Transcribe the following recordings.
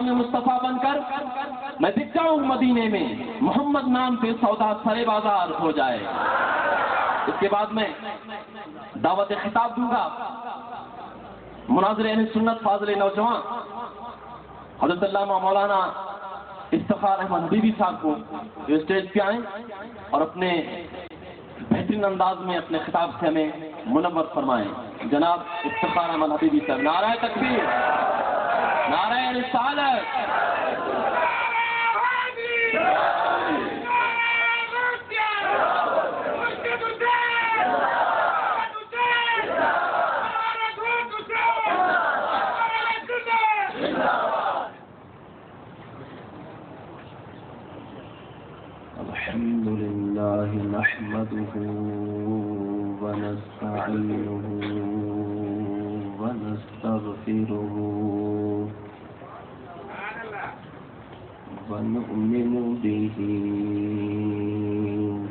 مصطفیٰ بن کر میں دکھ جاؤں مدینے میں، محمد نام پہ سودا سرے بازار ہو جائے۔ اس کے بعد میں دعوت خطاب دوں گا مناظر اہل سنت فاضل نوجوان حضرت علامہ مولانا افتخار احمد حبیبی صاحب کو جو اسٹیج پہ آئیں اور اپنے بہترین انداز میں اپنے خطاب سے ہمیں منور فرمائیں۔ جناب افتخار احمد حبیبی صاحب، نعرہ تکبیر، نعرہ رسالت۔ الحمد لله نحمده ونستعينه ونستغفره ونؤمن به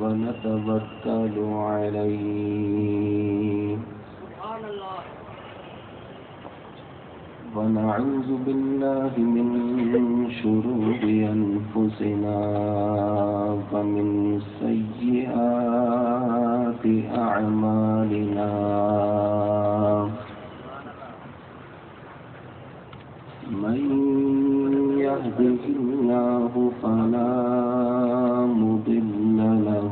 ونتوكل عليه ونعوذ بالله من شرور أنفسنا ومن سيئات أعمالنا من يهده الله فلا مضل له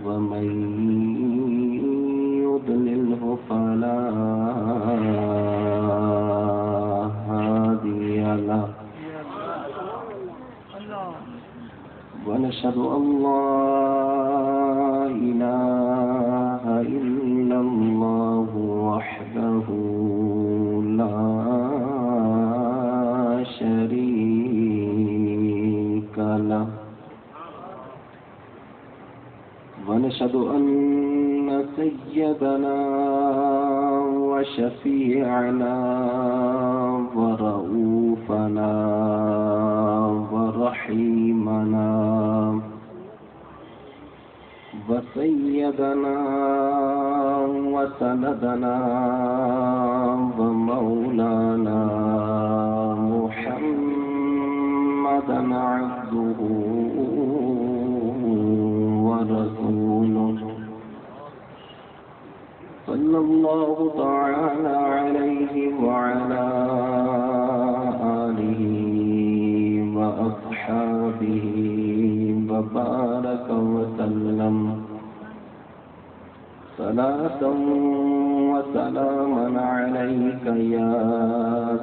ومن يضلله فلا هادي له ونشهد أن لا إله إلا الله وحده لا شريك له ونشهد أن سيدنا وشفيعنا ورؤوفنا ورحيمنا وسيدنا وسندنا ومولانا محمدا عبده ورسوله صلى الله تعالى عليه وعلى آله وأصحابه وبارك وسلم صلاة وسلاما عليك يا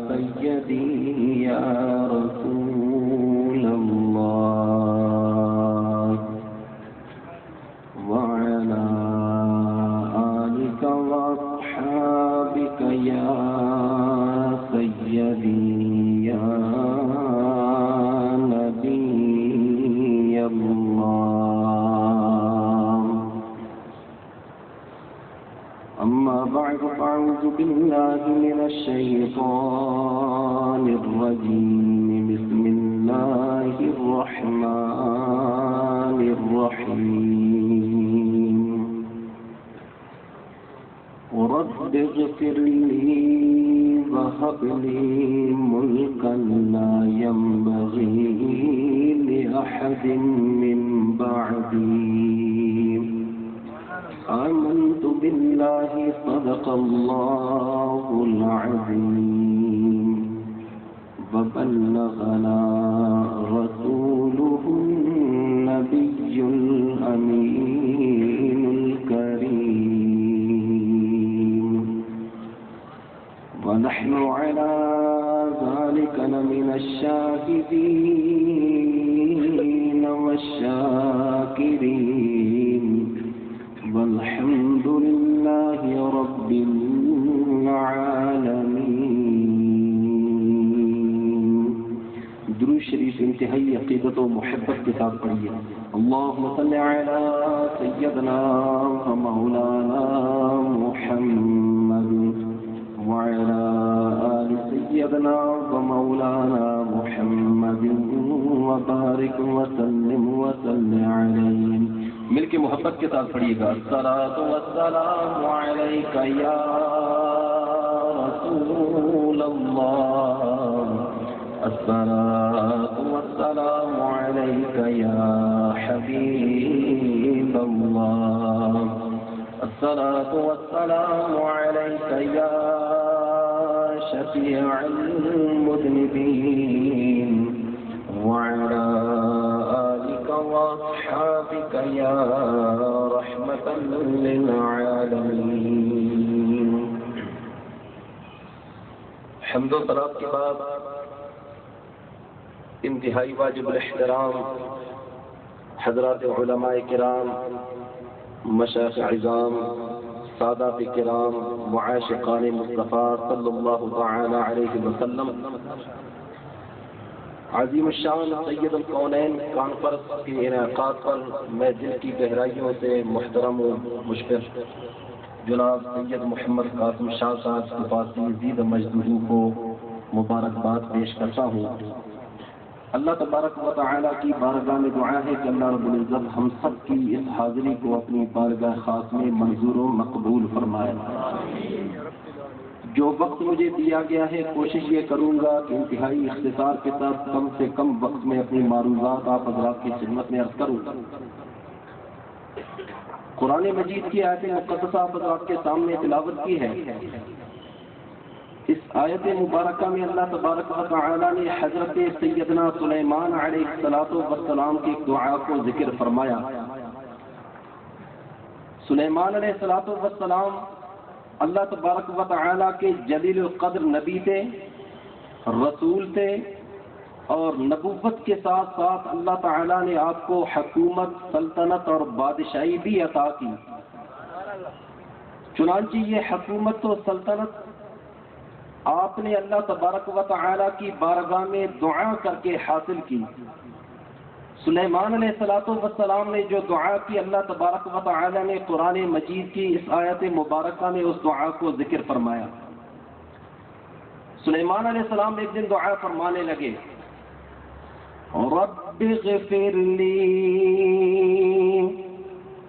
سيدي يا رسول الله وعلى آلك وأصحابك يا سيدي يا نبي الله أما بعد فأعوذ بالله من الشيطان الرجيم بسم الله الرحمن الرحيم رب اغفر لي وهب لي ملكا لا ينبغي لأحد من بعدي آمنت بالله صدق الله العظيم وبلغنا رسوله النبي الأمين الكريم ونحن على ذلك لمن الشاهدين والشاكرين والحمد لله رب العالمين۔ درود شریف انتہائی عقیدت و محبت کے ساتھ پڑھیے۔ اللہم صل علی سیدنا و مولانا محمد وعلى آل سيدنا ومولانا محمد وبارك وسلم عليه۔ مل کے محبت کے ساتھ پڑھیے گا۔ الصلاۃ والسلام علیک یا رسول اللہ الصلاة والسلام عليك يا حبيب الله الصلاة والسلام عليك يا شفيع المذنبين وعلى آلك وأصحابك يا رحمة للعالمين. حمد و ثنا کے بعد انتہائی واجب الاحترام حضرات علماء کرام، مشائخ عظام، سادات کرام، معاشقان مصطفیٰ صلی اللہ تعالی علیہ وسلم، عظیم الشان سید الکونین کانفرنس کے انعقاد پر میں دل کی گہرائیوں سے محترم و مشکر جناب سید محمد قاسم شاہ صاحب صفاتی زید مجدہ کو مبارکباد پیش کرتا ہوں. اللہ تبارک و تعالیٰ کی بارگاہ میں دعا ہے کہ اللہ رب العزت ہم سب کی اس حاضری کو اپنی بارگاہ خاص میں منظور و مقبول فرمائے. جو وقت مجھے دیا گیا ہے کوشش یہ کروں گا کہ انتہائی اختصار کے ساتھ کم سے کم وقت میں اپنی معروضات آپ حضرات کی خدمت میں عرض کروں. قرآن مجید کی آیت مقدسہ آپ حضرات کے سامنے تلاوت کی ہے. اس آیت مبارکہ میں اللہ تبارک و تعالی نے حضرت سیدنا سلیمان علیہ السلام کی دعا کو ذکر فرمایا. سلیمان علیہ السلام اللہ تبارک و تعالی کے جلیل القدر نبی تھے، رسول تھے، اور نبوت کے ساتھ ساتھ اللہ تعالی نے آپ کو حکومت، سلطنت اور بادشاہی بھی عطا کی. چنانچہ یہ حکومت و سلطنت آپ نے اللہ تبارک و تعالی کی بارگاہ میں دعا کر کے حاصل کی. سلیمان علیہ السلام نے جو دعا کی اللہ تبارک و تعالی نے قرآن مجید کی اس آیت مبارکہ میں اس دعا کو ذکر فرمایا. سلیمان علیہ السلام ایک دن دعا فرمانے لگے، رب اغفر لی،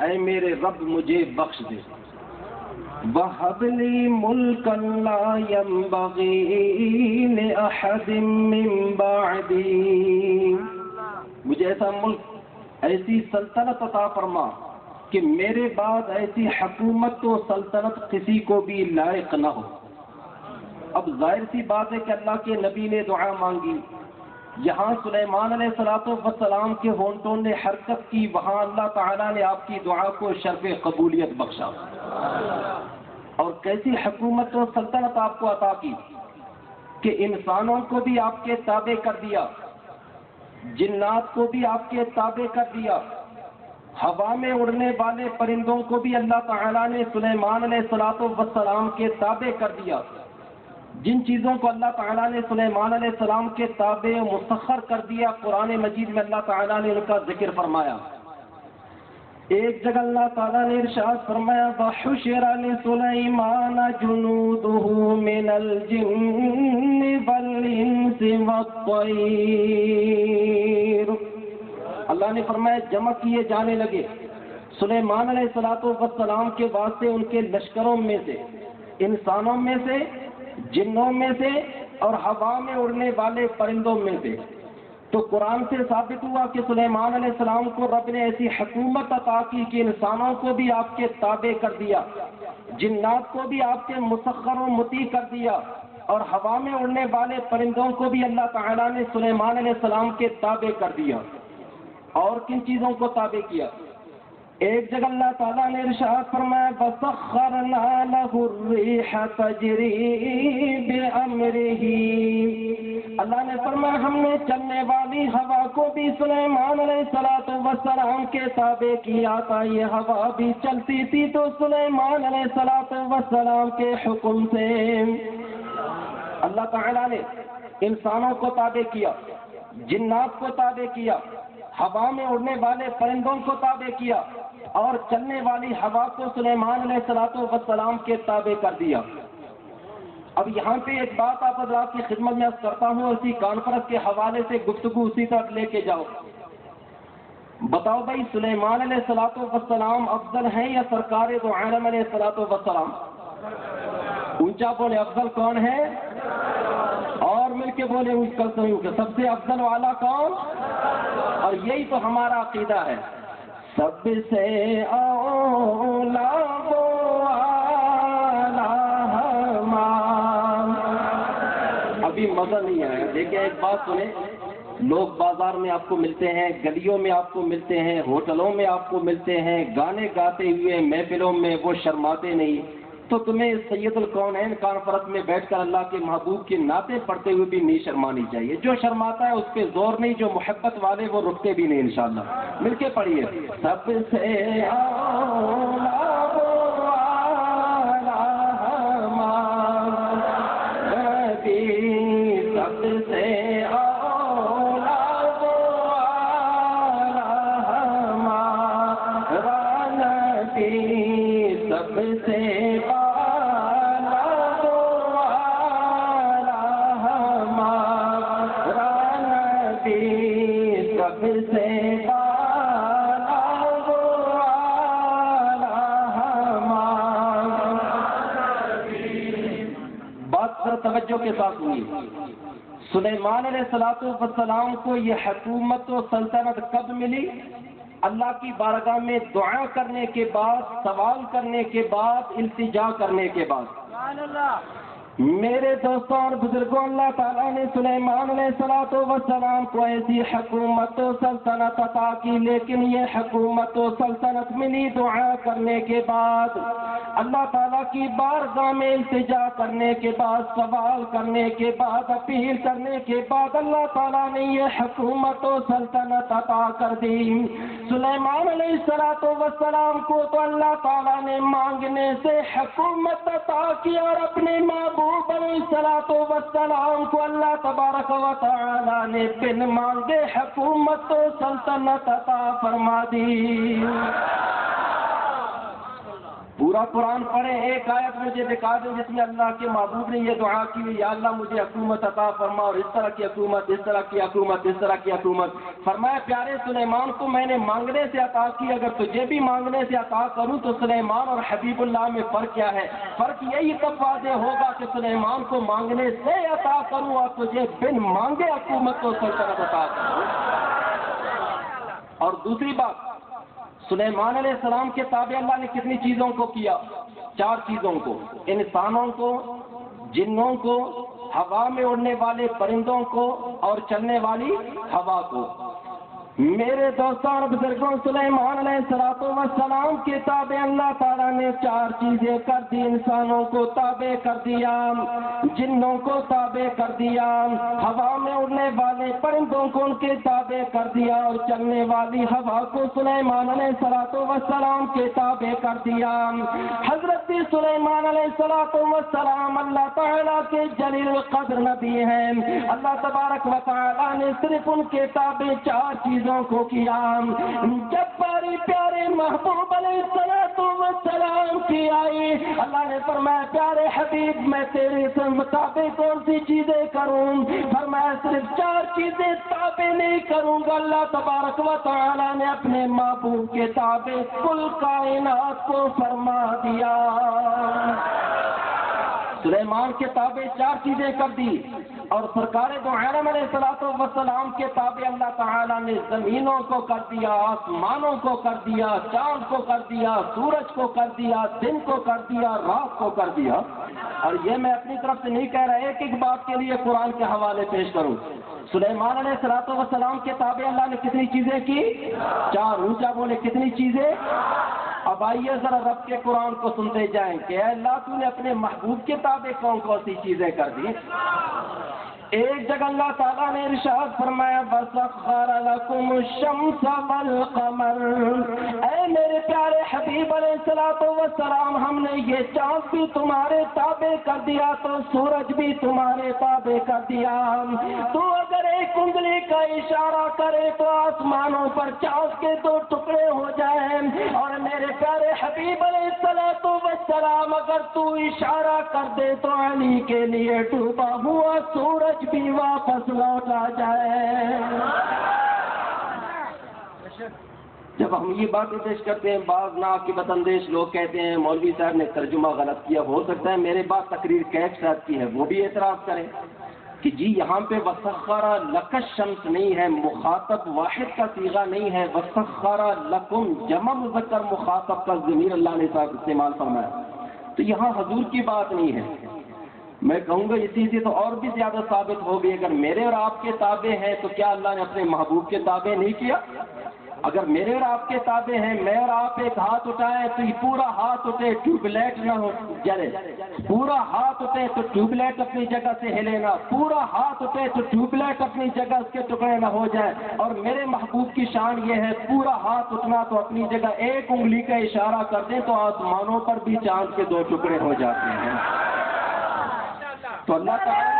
اے میرے رب مجھے بخش دے، وَهَبْ لِي مُلْكًا لَا يَنبَغِي لِأَحَدٍ مِّن بَعْدِي، مجھے ایسا ملک، ایسی سلطنت عطا فرما کہ میرے بعد ایسی حکومت و سلطنت کسی کو بھی لائق نہ ہو. اب ظاہر سی بات ہے کہ اللہ کے نبی نے دعا مانگی. یہاں سلیمان علیہ السلام کے ہونٹوں نے حرکت کی، وہاں اللہ تعالیٰ نے آپ کی دعا کو شرف قبولیت بخشا. اور کیسی حکومت و سلطنت آپ کو عطا کی کہ انسانوں کو بھی آپ کے تابع کر دیا، جنات کو بھی آپ کے تابع کر دیا، ہوا میں اڑنے والے پرندوں کو بھی اللہ تعالیٰ نے سلیمان علیہ السلام کے تابع کر دیا. جن چیزوں کو اللہ تعالیٰ نے سلیمان علیہ السلام کے تابع مسخر کر دیا، قرآن مجید میں اللہ تعالیٰ نے ان کا ذکر فرمایا. ایک جگہ اللہ تعالیٰ نے ارشاد فرمایا، وَحُشِرَ لِسُلَيْمَانَ جُنُودُهُ مِنَ الْجِنِّ وَالْإِنسِ وَالطَّيْرِ. اللہ نے فرمایا جمع کیے جانے لگے سلیمان علیہ السلام کے واسطے ان کے لشکروں میں سے، انسانوں میں سے، جنوں میں سے، اور ہوا میں اڑنے والے پرندوں میں سے. تو قرآن سے ثابت ہوا کہ سلیمان علیہ السلام کو رب نے ایسی حکومت عطا کی کہ انسانوں کو بھی آپ کے تابع کر دیا، جنات کو بھی آپ کے مسخر و مطیع کر دیا، اور ہوا میں اڑنے والے پرندوں کو بھی اللہ تعالیٰ نے سلیمان علیہ السلام کے تابع کر دیا. اور کن چیزوں کو تابع کیا؟ ایک جگہ اللہ تعالیٰ نے ارشاد فرمایا، فَسَخَّرْنَا لَهُ الرِّيحَ تَجْرِي بِأَمْرِهِ. اللہ نے فرمایا ہم نے چلنے والی ہوا کو بھی سلیمان علیہ السلام کے تابع کیا تھا. یہ ہوا بھی چلتی تھی تو سلیمان علیہ السلام کے حکم سے. اللہ تعالیٰ نے انسانوں کو تابع کیا، جنات کو تابع کیا، ہوا میں اڑنے والے پرندوں کو تابع کیا، اور چلنے والی ہوا کو سلیمان علیہ السلام کے تابع کر دیا. اب یہاں پہ ایک بات آپ حضرات کی خدمت میں عرض کرتا ہوں، اسی کانفرنس کے حوالے سے گفتگو اسی طرف لے کے جاؤ. بتاؤ بھائی، سلیمان علیہ السلام افضل ہیں یا سرکار دو عالم علیہ السلام؟ اونچا بولے، افضل کون ہے؟ اور مل کے بولے اس کرتے ہیں کہ سب سے افضل والا کون؟ اور یہی تو ہمارا عقیدہ ہے، سب سے اولا وہ والا ہمارا۔ ابھی مزہ نہیں آیا، دیکھیں ایک بات سنیں، لوگ بازار میں آپ کو ملتے ہیں، گلیوں میں آپ کو ملتے ہیں، ہوٹلوں میں آپ کو ملتے ہیں، گانے گاتے ہوئے محفلوں میں وہ شرماتے نہیں، تو تمہیں سید الکونین کانفرنس میں بیٹھ کر اللہ کے محبوب کی نعتیں پڑھتے ہوئے بھی نہیں شرمانی چاہیے۔ جو شرماتا ہے اس پہ زور نہیں، جو محبت والے وہ رکتے بھی نہیں انشاءاللہ۔ مل کے پڑھیے، سب سے اولا وہ والا ہمارا نبی، سب سے اولا وہ والا ہمارا نبی، سب سے توجہ کے ساتھ ہوئی۔ سلیمان علیہ السلام کو یہ حکومت و سلطنت کب ملی؟ اللہ کی بارگاہ میں دعا کرنے کے بعد، سوال کرنے کے بعد، التجا کرنے کے بعد۔ میرے دوستوں اور بزرگوں، اللہ تعالیٰ نے سلیمان علیہ السلام کو ایسی حکومت و سلطنت عطا کی، لیکن یہ حکومت و سلطنت ملی دعا کرنے کے بعد، اللہ تعالیٰ کی بارگاہ میں التجا کرنے کے بعد، سوال کرنے کے بعد، اپیل کرنے کے بعد اللہ تعالیٰ نے یہ حکومت و سلطنت عطا کر دی۔ سلیمان علیہ السلام کو تو اللہ تعالیٰ نے مانگنے سے حکومت عطا کی، اور اپنے محبوب علیہ السلام کو اللہ تبارک و تعالیٰ نے بن مانگے حکومت و سلطنت عطا فرما دی۔ پورا قرآن پڑھیں، ایک آیت مجھے دکھا دیں جس میں اللہ کے محبوب نے یہ دعا کی، یا اللہ مجھے حکومت عطا فرما، اور اس طرح کی حکومت، اس طرح کی حکومت، اس طرح کی حکومت۔ فرمایا پیارے سلیمان کو میں نے مانگنے سے عطا کی، اگر تجھے بھی مانگنے سے عطا کروں تو سلیمان اور حبیب اللہ میں فرق کیا ہے؟ فرق یہی تب واضح ہوگا کہ سلیمان کو مانگنے سے عطا کروں اور تجھے بن مانگے حکومت و سلطنت عطا کروں۔ اور دوسری بات، سلیمان علیہ السلام کے تابع اللہ نے کتنی چیزوں کو کیا؟ 4 چیزوں کو، انسانوں کو، جنوں کو، ہوا میں اڑنے والے پرندوں کو، اور چلنے والی ہوا کو۔ میرے دوستوں اور بزرگوں، سلیمان علیہ السلام کے تابع اللہ تعالیٰ نے 4 چیزیں کر دی، انسانوں کو تابع کر دیا، جنوں کو تابع کر دیا، ہوا میں اڑنے والے پرندوں کو ان کے تابع کر دیا، اور چلنے والی ہوا کو سلیمان علیہ السلام کے تابع کر دیا۔ حضرت سلیمان علیہ السلام اللہ تعالیٰ کے جلیل القدر نبی ہیں، اللہ تبارک و تعالیٰ نے صرف ان کے تابع 4 چیزوں کو کیا۔ جب باری پیارے محبوب علیہ السلام کی آئی، اللہ نے فرمایا پیارے حبیب میں تیرے سے مطابق کون سی چیزیں کروں؟ فرمایا صرف 4 چیزیں تابع نہیں کروں گا۔ اللہ تبارک و تعالی نے اپنے محبوب کے تابع کل کائنات کو فرما دیا۔ سلیمان کے تابع 4 چیزیں کر دی، اور سرکار دو عالم علیہ السلام کے تابع اللہ تعالیٰ نے زمینوں کو کر دیا، آسمانوں کو کر دیا، چاند کو کر دیا، سورج کو کر دیا، دن کو کر دیا، رات کو کر دیا۔ اور یہ میں اپنی طرف سے نہیں کہہ رہا، ایک ایک بات کے لیے قرآن کے حوالے پیش کروں۔ سلیمان علیہ السلام کے تابع اللہ نے کتنی چیزیں کی؟ 4۔ اونچا بولے کتنی چیزیں؟ اب آئیے ذرا رب کے قرآن کو سنتے جائیں کہ اے اللہ تو نے اپنے محبوب کے تابع کون کون سی چیزیں کر دی۔ ایک جگہ اللہ تعالیٰ نے ارشاد فرمایا وَسَخَّرَ لَكُمُ الشَّمْسَ وَالْقَمَرَ، اے میرے پیارے حبیب علیہ السلام، ہم نے یہ چاند بھی تمہارے تابع کر دیا تو سورج بھی تمہارے تابع کر دیا۔ تو اگر ایک انگلی کا اشارہ کرے تو آسمانوں پر چاند کے 2 ٹکڑے ہو جائیں، اور میرے پیارے حبیب علیہ السلام اگر تو اشارہ کر دے تو علی کے لیے ڈوبا ہوا سورج بھی واپس لوٹ آ جائے۔ جب ہم یہ باتیں پیش کرتے ہیں، بعض ناقابت اندیش لوگ کہتے ہیں مولوی صاحب نے ترجمہ غلط کیا، ہو سکتا ہے میرے بعد تقریر کیف صاحب کی ہے، وہ بھی اعتراض کریں۔ کہ جی یہاں پہ وسخر لک الشمس نہیں ہے، مخاطب واحد کا صیغہ نہیں ہے، وسخر لکم جمع مذکر مخاطب کا ضمیر اللہ نے استعمال فرمایا، تو یہاں حضور کی بات نہیں ہے۔ میں کہوں گا اسی سے تو اور بھی زیادہ ثابت ہوگی، اگر میرے اور آپ کے تابع ہیں تو کیا اللہ نے اپنے محبوب کے تابع نہیں کیا؟ اگر میرے اور آپ کے تابع ہیں، میں اور آپ ایک ہاتھ اٹھائیں تو یہ پورا ہاتھ اٹھے، ٹیوب لائٹ نہ ہو جلے، پورا ہاتھ اٹھے تو ٹیوب لائٹ اپنی جگہ سے ہلے نہ، پورا ہاتھ اٹھے تو ٹیوب لائٹ اپنی جگہ کے ٹکڑے نہ ہو جائے، اور میرے محبوب کی شان یہ ہے پورا ہاتھ اٹھنا تو اپنی جگہ ایک انگلی کا اشارہ کر دیں تو آسمانوں پر بھی چاند کے 2 ٹکڑے ہو جاتے ہیں۔ تو اللہ تعالیٰ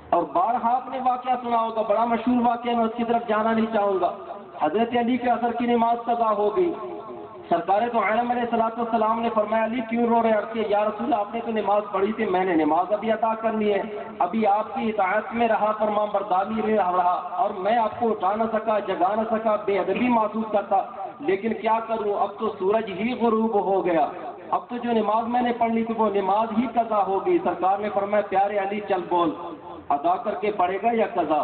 اور بارہا آپ نے واقعہ سنا ہوگا، بڑا مشہور واقعہ، میں اس کی طرف جانا نہیں چاہوں گا۔ حضرت علی کے اثر کی نماز قضا ہو گئی، سرکار تو عالم علیہ السلام نے فرمایا علی کیوں رو رہے؟ عرض کیا یا رسول آپ نے تو نماز پڑھی تھی، میں نے نماز ابھی ادا کرنی ہے، ابھی آپ کی اطاعت میں رہا، فرمان برداری میں رہا، اور میں آپ کو اٹھا نہ سکا، جگا نہ سکا، بے ادبی محسوس کرتا، لیکن کیا کروں، اب تو سورج ہی غروب ہو گیا، اب تو جو نماز میں نے پڑھنی تھی وہ نماز ہی قضا ہو گئی۔ سرکار نے فرمایا پیارے علی چل بول، ادا کر کے پڑے گا یا قضا؟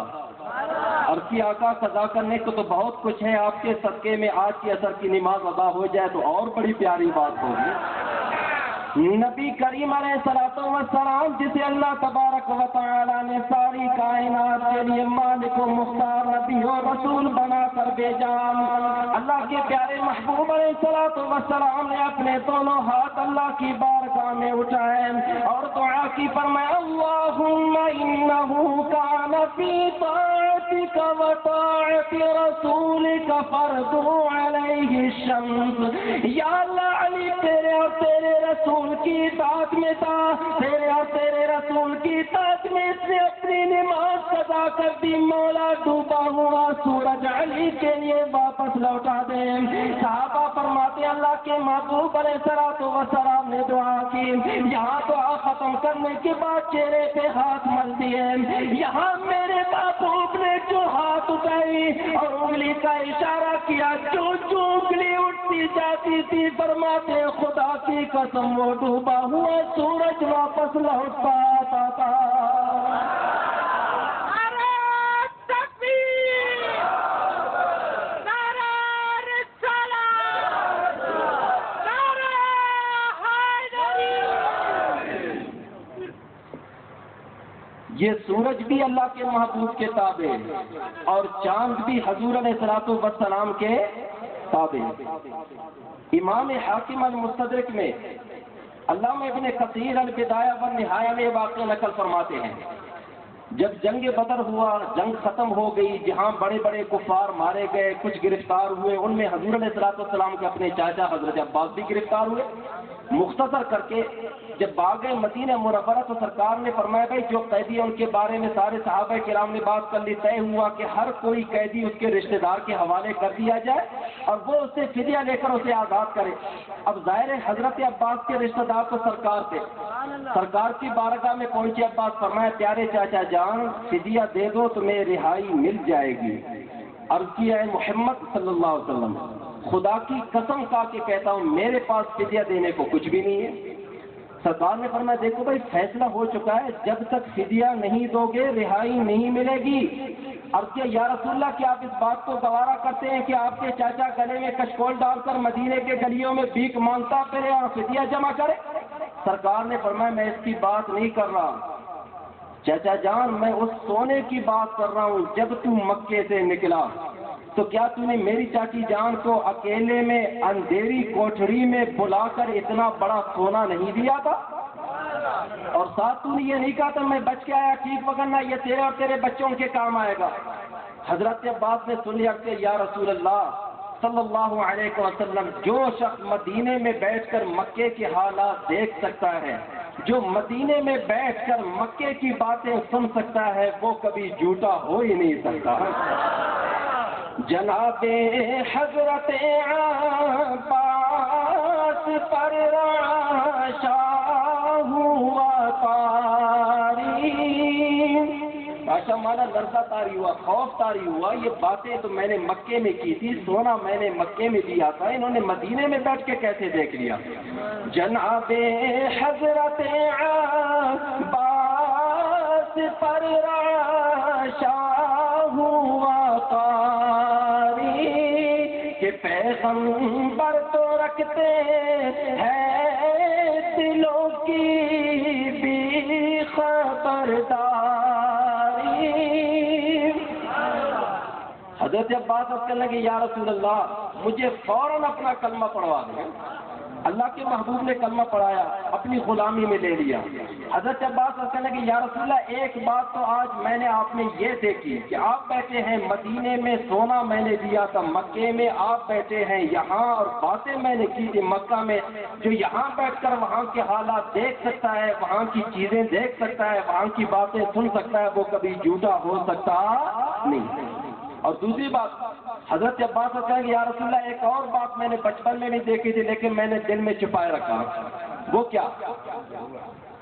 عرض کی آقا قضا کرنے کو تو بہت کچھ ہے، آپ کے صدقے میں آج کی اثر کی نماز ادا ہو جائے تو اور بڑی پیاری بات ہوگی۔ نبی کریم علیہ الصلوۃ والسلام جسے اللہ تبارک و تعالی نے ساری کائنات کے لیے مالک و مختار نبی و رسول بنا کر بھیجا، اللہ کے پیارے محبوب علیہ الصلوۃ والسلام نے اپنے دونوں ہاتھ اللہ کی بارگاہ میں اٹھائے اور دعا کی، فرمایا اللہم انہ کان فی طاعتک و طاعت رسولک فرض علیہ الشمس، یا اللہ علی تیرے اور تیرے رسول کی اطاعت میں تھا، تیرے اور تیرے رسول کی اطاعت میں اس نے اپنی نماز قضا کر دی، مولا ڈوبا ہوا سورج علی کے لیے واپس لوٹا دے۔ صحابہ فرماتے اللہ کے محبوب علیہ الصلوۃ والسلام نے دعا کی، یہاں دعا ختم کرنے کے بعد چہرے پہ ہاتھ مل دیے، یہاں میرے محبوب نے جو ہاتھ اٹھائی اور انگلی کا اشارہ کیا، جو انگلی اٹھتی جاتی تھی، فرماتے خدا کی قسم وہ ڈوبا ہوا سورج واپس لوٹتا آتا تھا۔ یہ سورج بھی اللہ کے محبوب کے تابع اور چاند بھی حضور علیہ الصلوۃ والسلام کے تابع۔ امام حاکم المستدرک میں علامہ ابن کثیر البدایہ والنہایہ میں واقعہ نقل فرماتے ہیں، جب جنگ بدر ہوا، جنگ ختم ہو گئی، جہاں بڑے بڑے کفار مارے گئے، کچھ گرفتار ہوئے، ان میں حضور علیہ الصلوۃ والسلام کے اپنے چاچا حضرت عباس بھی گرفتار ہوئے۔ مختصر کر کے جب باغ مدینہ منورہ تو سرکار نے فرمایا بھائی جو قیدی ان کے بارے میں سارے صحابہ کرام نے بات کر لی، طے ہوا کہ ہر کوئی قیدی اس کے رشتہ دار کے حوالے کر دیا جائے اور وہ اس سے فدیہ لے کر اسے آزاد کرے۔ اب ظاہر حضرت عباس کے رشتہ دار تو سرکار تھے، سرکار کی بارگاہ میں پہنچے عباس، فرمایا پیارے چاچا جان فدیہ دے دو تمہیں رہائی مل جائے گی۔ عرض کیا ہے محمد صلی اللہ علیہ وسلم خدا کی قسم کھا کے کہتا ہوں میرے پاس فدیہ دینے کو کچھ بھی نہیں ہے۔ سرکار نے فرمایا دیکھو بھائی فیصلہ ہو چکا ہے، جب تک فدیہ نہیں دو گے رہائی نہیں ملے گی۔ عرض کیا یا رسول اللہ کیا آپ اس بات کو گوارا کرتے ہیں کہ آپ کے چاچا گلے میں کشکول ڈال کر مدینے کے گلیوں میں بھیک مانگتا پھرے اور فدیہ جمع کرے؟ سرکار نے فرمایا میں اس کی بات نہیں کر رہا چاچا جان، میں اس سونے کی بات کر رہا ہوں جب تم مکے سے نکلا تو کیا تم نے میری چاچی جان کو اکیلے میں اندھیری کوٹھڑی میں بلا کر اتنا بڑا سونا نہیں دیا تھا؟ اور ساتھ تم نے یہ نہیں کہا تھا میں بچ کے آیا ٹھیک پکڑنا یہ تیرے اور تیرے بچوں کے کام آئے گا؟ حضرت عباس نے سن لیا کہ یا رسول اللہ صلی اللہ علیہ وسلم جو شخص مدینے میں بیٹھ کر مکے کے حالات دیکھ سکتا ہے، جو مدینے میں بیٹھ کر مکے کی باتیں سن سکتا ہے، وہ کبھی جھوٹا ہو ہی نہیں سکتا۔ جناب حضرت عباس پر راشا ہوا تاری، کا معنی لرزہ طاری ہوا، خوف طاری ہوا، یہ باتیں تو میں نے مکے میں کی تھی، سونا میں نے مکے میں دیا تھا، انہوں نے مدینے میں بیٹھ کے کیسے دیکھ لیا؟ جناب حضرت عباس پر شاہ ہوا قاری کہ پیغمبر تو رکھتے ہیں دلوں کی بھی خبرداری۔ حضرت عباس کہنے لگے یا رسول اللہ مجھے فوراً اپنا کلمہ پڑھوا دیں۔ اللہ کے محبوب نے کلمہ پڑھایا، اپنی غلامی میں لے لیا۔ حضرت عباس کہنے لگے یا رسول اللہ ایک بات تو آج میں نے آپ میں یہ دیکھی کہ آپ بیٹھے ہیں مدینے میں، سونا میں نے دیا تھا مکے میں، آپ بیٹھے ہیں یہاں اور باتیں میں نے کی تھی مکہ میں۔ جو یہاں بیٹھ کر وہاں کے حالات دیکھ سکتا ہے، وہاں کی چیزیں دیکھ سکتا ہے، وہاں کی باتیں سن سکتا ہے، وہ کبھی جھوٹا ہو سکتا نہیں۔ اور دوسری بات حضرت عباس کہا کہ یا رسول اللہ ایک اور بات میں نے بچپن میں بھی دیکھی تھی لیکن میں نے دل میں چھپائے رکھا، وہ کیا؟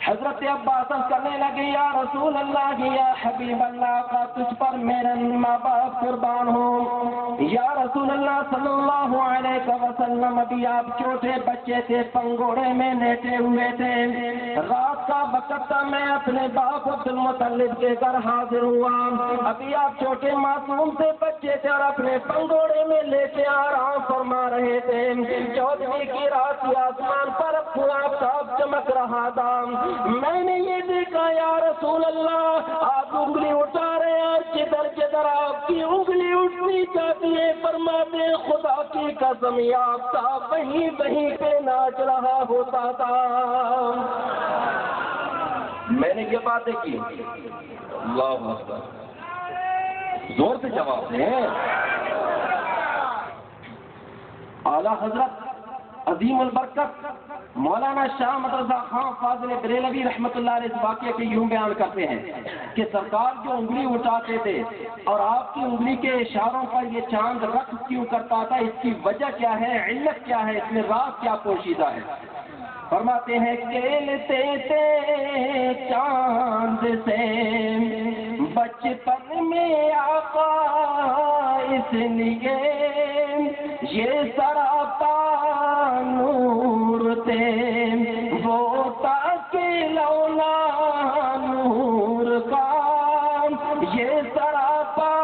حضرت عباس کہنے لگے یا رسول اللہ یا حبیب اللہ کا تجھ پر میرے ماں باپ قربان ہوں، یا رسول اللہ صلی اللہ علیہ وسلم ابھی آپ چھوٹے بچے تھے، پنگوڑے میں لیٹے ہوئے تھے، رات کا وقت تھا، میں اپنے باپ عبد المطلب کے گھر حاضر ہوا، ابھی آپ چھوٹے معصوم سے بچے تھے اور اپنے پنگوڑے میں لیٹے آرام فرما رہے تھے۔ 14ویں کی رات کی آسمان پر آفتاب چمک رہا تھا، میں نے یہ دیکھا یا رسول اللہ آپ انگلی اٹھا رہے ہیں، جدھر جدھر آپ کی انگلی اٹھنی چاہتی ہے فرماتے ہیں خدا کی قسم آفتاب وہیں وہیں پہ ناچ رہا ہوتا تھا۔ میں نے یہ باتیں کی، اللہ اکبر، زور سے جواب دیں۔ اعلیٰ حضرت عظیم البرکت مولانا شاہ احمد رضا خان فاضل بریلوی رحمۃ اللہ علیہ اس واقعے کے یوں بیان کرتے ہیں کہ سرکار جو انگلی اٹھاتے تھے اور آپ کی انگلی کے اشاروں پر یہ چاند رقص کیوں کرتا تھا، اس کی وجہ کیا ہے، علت کیا ہے، اس میں راز کیا پوشیدہ ہے؟ فرماتے ہیں کھیلتے تھے چاند سے بچپن میں آقا اس لیے یہ سراپا نور تھے وہ تاکلونا نور کا یہ سراپا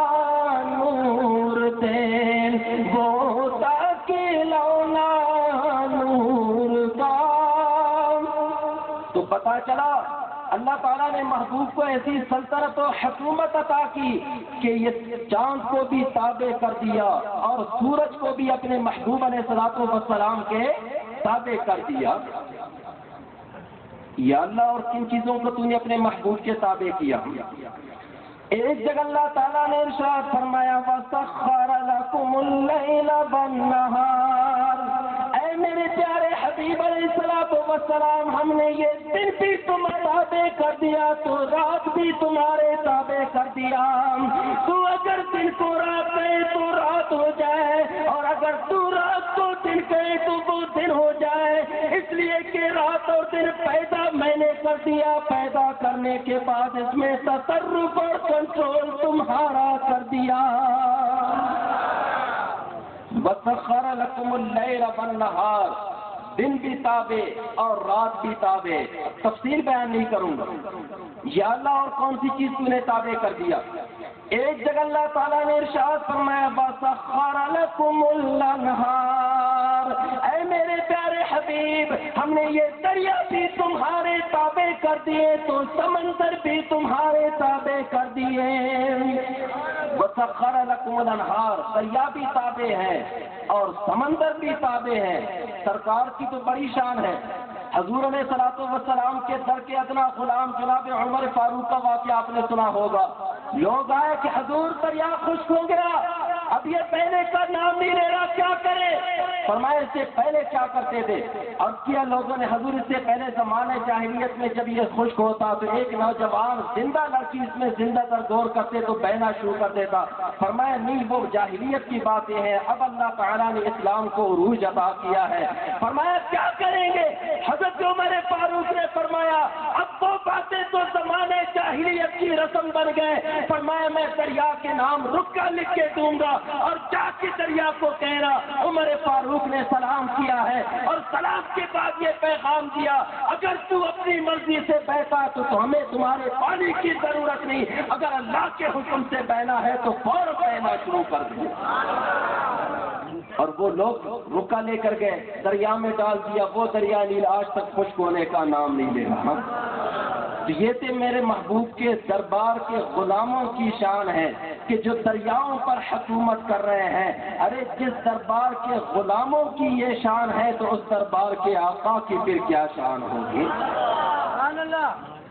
نور تھے وہ تاکلونا نور کا۔ تو پتا چلا اللہ تعالیٰ نے محبوب کو ایسی سلطنت و حکومت عطا کی کہ یہ چاند کو بھی تابع کر دیا اور سورج کو بھی اپنے محبوب علیہ الصلوۃ والسلام کے تابع کر دیا۔ یا اللہ اور کن چیزوں کو تو نے اپنے محبوب کے تابع کیا؟ ایک جگہ اللہ تعالیٰ نے ارشاد فرمایا وَسَخَّرَ لَكُمُ اللَّيْلَ وَالنَّهَارَ، اے میرے پیارے حبیب علیہ السلام ہم نے یہ دن بھی تمہارے تابع کر دیا تو رات بھی تمہارے تابع کر دیا۔ تو اگر دن کو رات کہے تو رات ہو جائے اور اگر تو رات کو دن کہے تو وہ دن ہو جائے، اس لیے کہ رات اور دن پیدا میں نے کر دیا، پیدا کرنے کے بعد اس میں تصرف اور کنٹرول تمہارا کر دیا۔ وَسَخَّرَ لَكُمُ اللَّيْلَ وَالنَّهَارَ، دن بھی تابع اور رات بھی تابع۔ تفصیل بیان نہیں کروں گا۔ یا اللہ اور کون سی چیز تو نے تابع کر دیا؟ ایک جگہ اللہ تعالیٰ نے ارشاد فرمایا وَسَخَّرَ لَكُمُ الْأَنْهَارَ، اے میرے پیارے حبیب ہم نے یہ دریا بھی تمہارے تابع کر دیے تو سمندر بھی تمہارے تابع کر دیے۔ وَسَخَّرَ لَكُمُ الْأَنْهَارَ، دریا بھی تابع ہے اور سمندر بھی تابع ہے۔ سرکار کی تو بڑی شان ہے، حضور علیہ الصلوۃ والسلام کے در کے ادنا غلام جناب عمر فاروق کا واقعہ آپ نے سنا ہوگا۔ لوگ آئے کہ حضور دریا خشک ہو گیا، اب یہ پہلے کا نام نہیں لے رہا، کیا کرے؟ فرمایا اس سے پہلے کیا کرتے تھے؟ اور کیا لوگوں نے حضور اس سے پہلے زمانے جاہلیت میں جب یہ خشک ہوتا تو ایک نوجوان زندہ لڑکی اس میں زندہ در دور کرتے تو بہنا شروع کر دیتا۔ فرمایا نہیں وہ جاہلیت کی باتیں ہیں، اب اللہ تعالیٰ نے اسلام کو عروج عطا کیا ہے۔ فرمایا کیا کریں گے؟ حضرت عمر فاروق نے فرمایا اب وہ باتیں تو زمانے جاہلیت کی رسم بن گئے. فرمایا میں دریا کے نام رکا لکھ کے دوں گا اور جا کے دریا کو کہہ رہا. عمر فاروق نے سلام کیا ہے اور سلام کے بعد یہ پیغام دیا, اگر تو اپنی مرضی سے بہتا تو ہمیں تمہارے پانی کی ضرورت نہیں, اگر اللہ کے حکم سے بہنا ہے تو فوراً بہنا شروع کر دیں. اور وہ لوگ رکا لے کر گئے, دریا میں ڈال دیا. وہ دریا نیل آج تک خشک ہونے کا نام نہیں لے رہا. تو یہ تھے میرے محبوب کے دربار کے غلاموں کی شان ہے کہ جو دریاؤں پر حکومت کر رہے ہیں. ارے جس دربار کے غلاموں کی یہ شان ہے تو اس دربار کے آقا کی پھر کیا شان ہوگی.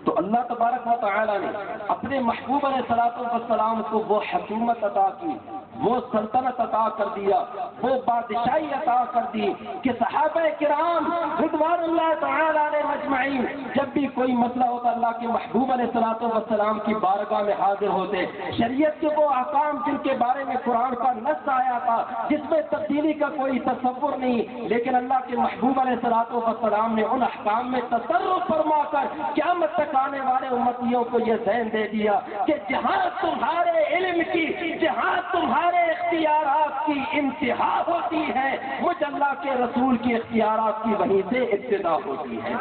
تو اللہ تبارک و تعالی نے اپنے محبوب علیہ الصلوۃ والسلام کو وہ حکومت عطا کی, وہ سلطنت عطا کر دیا, وہ بادشاہی عطا کر دی کہ صحابہ کرام رضوان اللہ تعالی علیہم اجمعین جب بھی کوئی مسئلہ ہوتا اللہ کے محبوب علیہ الصلوۃ والسلام کی بارگاہ میں حاضر ہوتے. شریعت کے وہ احکام جن کے بارے میں قرآن کا نص آیا تھا, جس میں تبدیلی کا کوئی تصور نہیں, لیکن اللہ کے محبوب علیہ الصلوۃ والسلام نے ان احکام میں تصرف فرما کر قیامت تک آنے والے امتیوں کو یہ ذہن دے دیا کہ جہاں تمہارے علم کی, جہاں تمہارے اختیارات کی انتہا ہوتی ہے, مجھ اللہ کے رسول کی اختیارات کی وہیں سے ابتدا ہوتی ہے.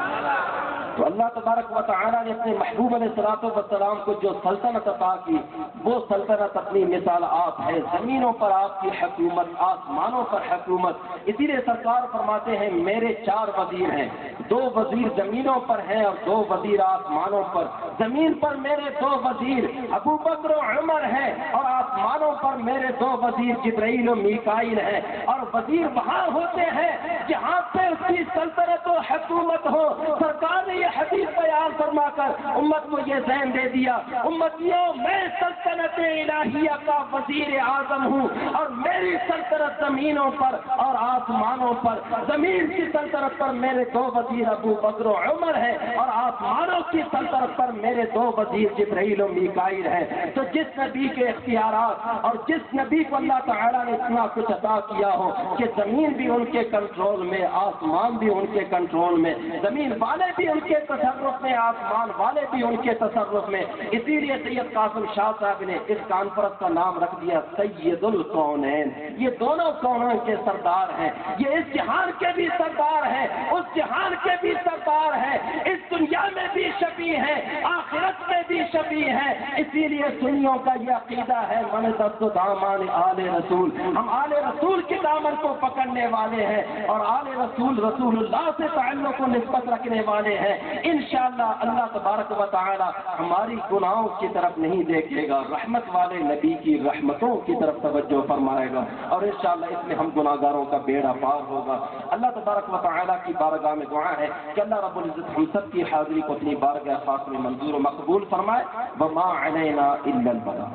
تو اللہ تبارک و تعالی نے اپنے محبوب علیہ الصلوۃ والسلام کو جو سلطنت عطا کی, وہ سلطنت اپنی مثال آپ ہے. زمینوں پر آپ کی حکومت, آسمانوں پر حکومت. اسی لیے سرکار فرماتے ہیں میرے 4 وزیر ہیں, 2 وزیر زمینوں پر ہیں اور 2 وزیر آسمانوں پر. زمین پر میرے 2 وزیر ابو بکر و عمر ہیں اور آسمانوں پر میرے 2 وزیر جبرائیل و میکائیل ہیں. اور وزیر وہاں ہوتے ہیں جہاں پہ اس کی سلطنت و حکومت ہو. سرکار نے یہ حدیث بیان فرما کر امت کو یہ ذہن دے دیا, امتیوں میں سلطنت الہیہ کا وزیر اعظم ہوں اور میری سلطنت زمینوں پر اور آسمانوں پر. زمین کی سلطنت پر میرے 2 وزیر ابو بکر و عمر ہیں اور آسمانوں کی سلطنت پر میرے 2 وزیر جبرائیل و میکائیل ہیں. تو جس نبی کے اختیارات اور جس نبی کو اللہ تعالیٰ نے اتنا کچھ عطا کیا ہو کہ زمین بھی ان کے کنٹرول میں, آسمان بھی ان کے کنٹرول میں, زمین والے بھی ان کے تصرف میں, آسمان والے بھی ان کے تصرف میں. اسی لیے سید قاسم شاہ صاحب نے اس کانفرنس کا نام رکھ دیا سید الکونین. یہ دونوں کونوں کے سردار ہیں, یہ اس جہان کے بھی سردار ہیں, اس جہان کے بھی سردار ہیں, اس دنیا میں بھی شفیع ہیں, آخرت میں بھی شفیع ہیں. اسی لیے سنیوں کا یہ عقیدہ ہے من دست دامان آل رسول, ہم آل رسول کے دامن کو پکڑنے والے ہیں اور آل رسول رسول اللہ سے تعلق و نسبت رکھنے والے ہیں. انشاءاللہ اللہ تبارک و تعالی ہماری گناہوں کی طرف نہیں دیکھے گا, رحمت والے نبی کی رحمتوں کی طرف توجہ فرمائے گا اور انشاءاللہ اس میں ہم گناہگاروں کا بیڑا پار ہوگا. اللہ تبارک و تعالی کی بارگاہ میں دعا ہے کہ اللہ رب العزت ہم سب کی حاضری کو اپنی بارگاہ خاص میں منظور و مقبول فرمائے. وما علینا الا البلاغ.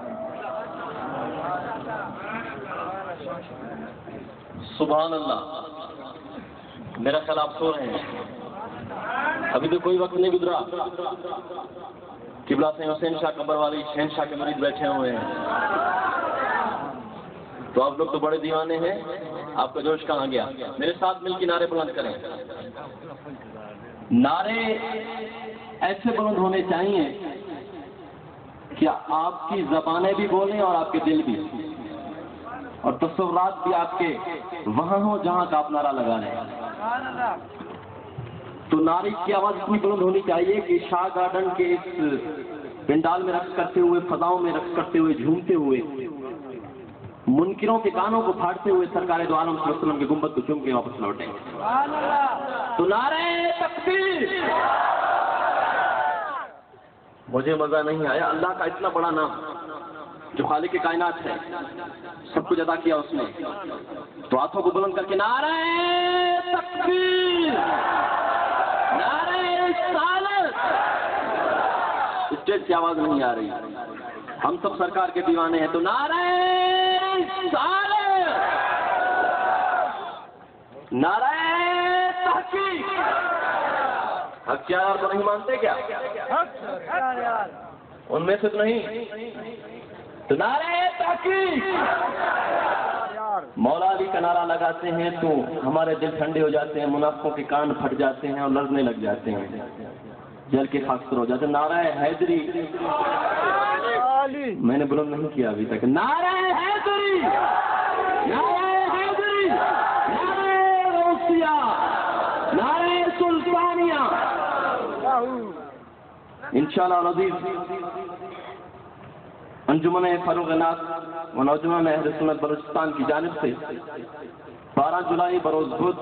سبحان اللہ. میرا خیال آپ سو رہے ہیں, ابھی تو کوئی وقت نہیں گزرا. قبلہ سے حسین شاہ قبر والی شہنشاہ کے مرید بیٹھے ہوئے ہیں. تو آپ لوگ تو بڑے دیوانے ہیں, آپ کا جوش کہاں گیا؟ میرے ساتھ مل کے نعرے بلند کریں. نعرے ایسے بلند ہونے چاہیے کہ آپ کی زبانیں بھی بولیں اور آپ کے دل بھی, اور تصورات بھی آپ کے وہاں ہوں جہاں کا آپ نعرہ لگا رہے ہیں. تو نعرے کی آواز اتنی بلند ہونی چاہیے کہ شاہ گارڈن کے اس پنڈال میں رقص کرتے ہوئے, فضاؤں میں رقص کرتے ہوئے, جھومتے ہوئے, منکروں کے کانوں کو پھاڑتے ہوئے سرکار دو عالم صلی اللہ علیہ وسلم کے گنبد کو چوم کے واپس لوٹیں. تو نعرے تکبیر. مجھے مزہ نہیں آیا. اللہ کا اتنا بڑا نام جو خالق کائنات ہے, سب کچھ ادا کیا اس نے, تو ہاتھوں کو بلند کر کے نعرہ تکبیر, نعرہ رسالت. اسٹیج کی آواز نہیں آ رہی. ہم سب سرکار کے دیوانے ہیں, تو نعرہ رسالت, نعرہ تحقیق. حق یار کو نہیں مانتے کیا؟ ان میں سے تو نہیں. تو نعرہ تحقیق. مولا علی کا نعرہ لگاتے ہیں تو ہمارے دل ٹھنڈے ہو جاتے ہیں, منافقوں کے کان پھٹ جاتے ہیں اور لرزنے لگ جاتے ہیں. جل کے خاص ہو جاتے. نعرہ حیدری میں نے بلند نہیں کیا ابھی تک. نعرہ حیدری، نعرہ حیدری، نعرہ غوثیہ، نعرہ سلطانیہ. انشاءاللہ العزیز انجمن فروغ ناس و نوجوان اہل سنت بلوچستان کی جانب سے 12 جولائی بروز بدھ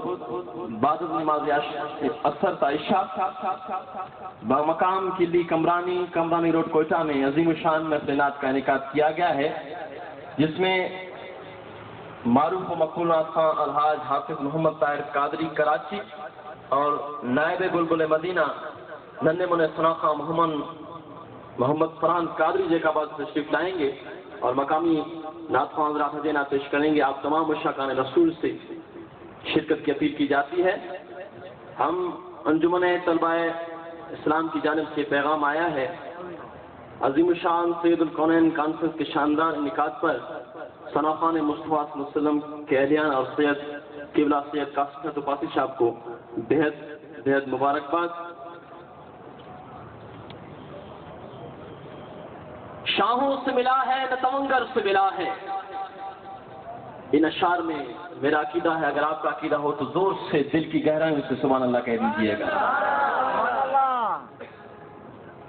بعد از نماز اثر تا عشاء بمقام کلی کمرانی روڈ کوئٹہ میں عظیم الشان محفل نعت کا انعقاد کیا گیا ہے، جس میں معروف و مقبول خان الحاج حافظ محمد طاہر قادری کراچی اور نائب بلبل مدینہ ننھے منع ثنا خان محمد فرحان قادری جے کا بعد تشریف لائیں گے اور مقامی نعت خواں حضرات حدیث نعت پیش کریں گے. آپ تمام مشتاقان رسول سے شرکت کی اپیل کی جاتی ہے. ہم انجمن طلباء اسلام کی جانب سے پیغام آیا ہے، عظیم الشان سید الکونین کانفرنس کے شاندار انعقاد پر ثنا خان مصطفیٰ صلی اللہ علیہ وسلم کے اہلیان اور سید قبلہ سید قاسم توپاسی صاحب کو بہت مبارکباد. شاہوں سے ملا ہے نہ تمنگر سے ملا ہے. ان اشعار میں میرا عقیدہ ہے، اگر آپ کا عقیدہ ہو تو زور سے دل کی گہرائیوں سے سبحان اللہ کہہ دیجیے گا.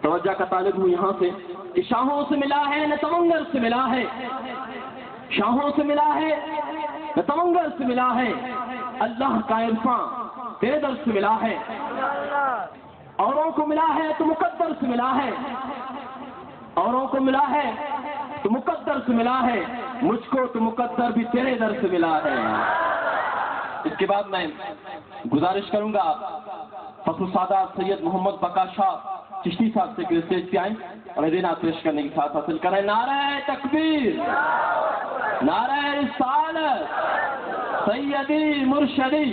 توجہ کا طالب ہوں یہاں سے کہ شاہوں سے ملا ہے نہ تمنگر سے ملا ہے، شاہوں سے ملا ہے نہ تمنگر سے ملا ہے، اللہ کا عرفاں تیرے در سے ملا ہے. اوروں کو ملا ہے تو مقدر سے ملا ہے، اوروں کو ملا ہے تو مقدر سے ملا ہے، مجھ کو تو مقدر بھی تیرے در سے ملا ہے. اس کے بعد میں گزارش کروں گا فخر السادات سید محمد بقا شاہ چشتی صاحب سے کہ اسٹیج پہ آئیں اور نعت پیش کرنے کی ساتھ حاصل کریں. نعرہ تکبیر، نعرہ رسالت، سیدی مرشدی.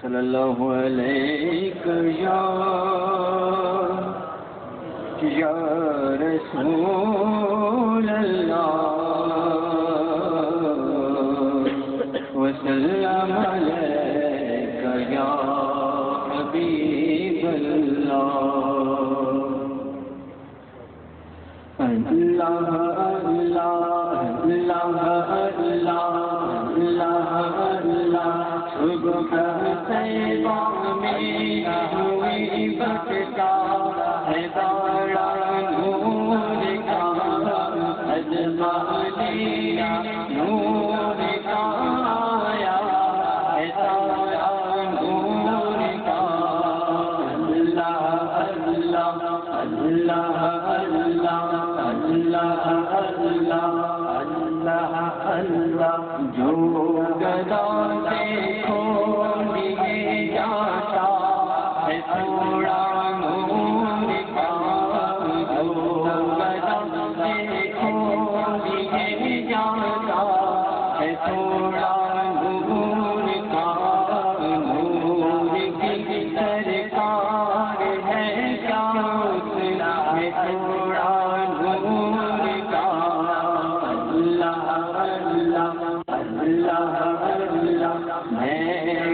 صلی اللہ علیہ یا رسول اللہ وسلم علیک یا حبیب اللہ. اللہ اللہ اللہ اللہ اللہ صبح طیبہ میں ہوئی بکتا ہے بڑا نور کا اجمالی نور کا آیا ہے سارا نور کا. اللہ اللہ اللہ اللہ اللہ اللہ اللہ جو گدا دیکھو لیے جاتا ہے تھوڑا نور کا، جو گدا دیکھو لیے جاتا ہے تھوڑا نور کا. نور کی سرکار ہے کیا اتنا ہے تھوڑا نور کا. اللہ اللہ اللہ اللہ میں